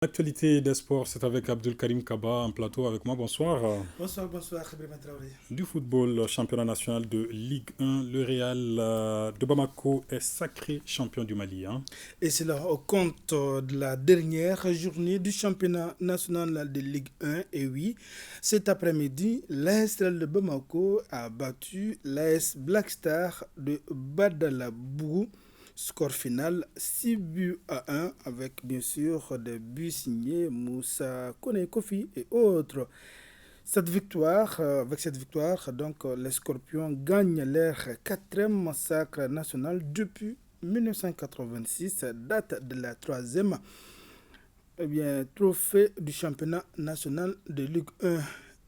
L'actualité des sports, c'est avec Abdul Karim Kaba en plateau avec moi. Bonsoir. Bonsoir, bonsoir, Ibrahima Traoré. Du football, championnat national de Ligue 1, le Real de Bamako est sacré champion du Mali, hein. Et c'est là au compte de la dernière journée du championnat national de Ligue 1. Et oui, cet après-midi, l'AS de Bamako a battu l'AS Black Star de Badalabougou. Score final 6 buts à 1 avec bien sûr des buts signés Moussa Kone Kofi et autres. Avec cette victoire, donc les Scorpions gagnent leur quatrième massacre national depuis 1986, date de la troisième trophée du championnat national de Ligue 1.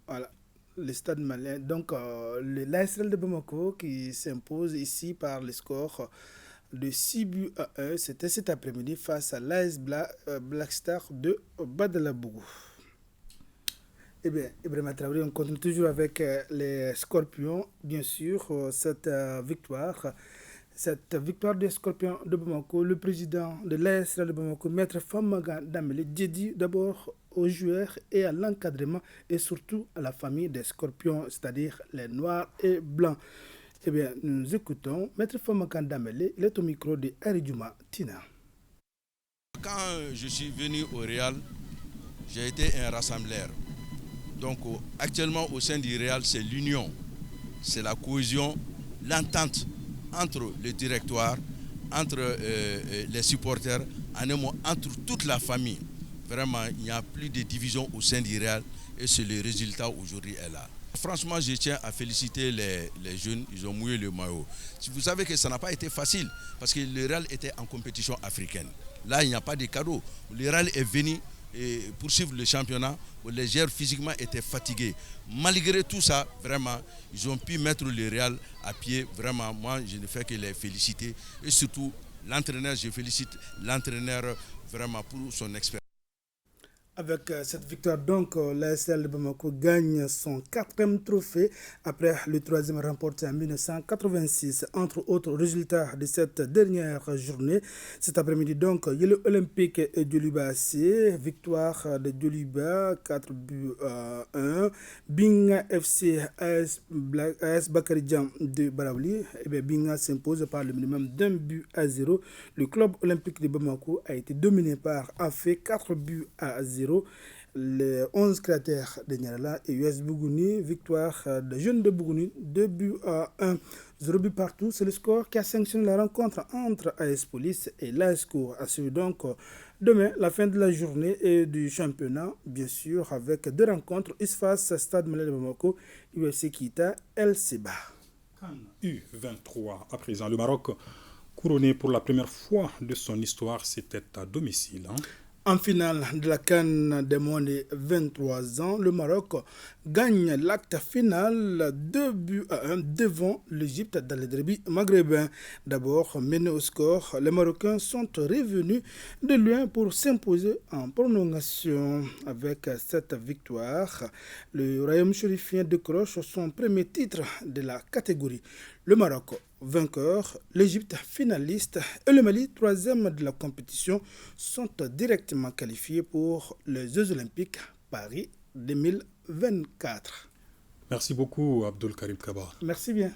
Voilà, le stade malien. Donc, l'ASL de Bamako qui s'impose ici par le score de 6 buts à 1. C'était cet après-midi face à Black Star de Badalabougou. Eh bien, Ibrahima Traoré, on continue toujours avec les Scorpions. Bien sûr, cette victoire des Scorpions de Bamako, le président de l'AS de Bamako, Maître Famaga Damele, dédie d'abord aux joueurs et à l'encadrement et surtout à la famille des Scorpions, c'est-à-dire les Noirs et Blancs. Eh bien, nous écoutons Maître Famaga Damele, il est au micro de Aridjuma Tina. Quand je suis venu au Real, j'ai été un rassembleur. Donc actuellement au sein du Real, c'est l'union, c'est la cohésion, l'entente entre le directoire, entre les supporters, en un mot, entre toute la famille. Vraiment, il n'y a plus de division au sein du Real et c'est le résultat aujourd'hui est là. Franchement, je tiens à féliciter les jeunes, ils ont mouillé le maillot. Vous savez que ça n'a pas été facile parce que le Real était en compétition africaine. Là, il n'y a pas de cadeau. Le Real est venu et poursuivre le championnat. Les joueurs physiquement étaient fatigués. Malgré tout ça, vraiment, ils ont pu mettre le Real à pied. Vraiment, moi, je ne fais que les féliciter. Et surtout, l'entraîneur, je félicite l'entraîneur vraiment pour son expérience. Avec cette victoire, donc, l'ASL de Bamako gagne son quatrième trophée après le troisième remporté en 1986. Entre autres résultats de cette dernière journée, cet après-midi, donc, il y a l'Olympique et Djoliba AC, victoire de Djoliba, 4 buts à 1. Binga FC AS Bakaridjan de Baraouli, et bien, Binga s'impose par le minimum d'un but à 0. Le club olympique de Bamako a été dominé par AFE, 4 buts à 0. Les 11 cratères de Niarala et US Bougouni, victoire des jeunes de Bougouni, 2 buts à 1, 0 but partout. C'est le score qui a sanctionné la rencontre entre AS Police et l'ASCO. À suivre donc demain, la fin de la journée et du championnat, bien sûr, avec deux rencontres, ISFAS, Stade Malais de Bamako, UFC Kita, El Seba. U23 à présent, le Maroc couronné pour la première fois de son histoire, c'était à domicile, hein. En finale de la CAN des moins de 23 ans, le Maroc gagne l'acte final 2 buts à 1 devant l'Égypte dans le derby maghrébin. D'abord, menés au score, les Marocains sont revenus de loin pour s'imposer en prolongation. Avec cette victoire, le Royaume chérifien décroche son premier titre de la catégorie. Le Maroc vainqueur, l'Égypte finaliste et le Mali troisième de la compétition sont directement qualifiés pour les Jeux Olympiques Paris 2024. Merci beaucoup, Abdul Karim Kaba. Merci bien.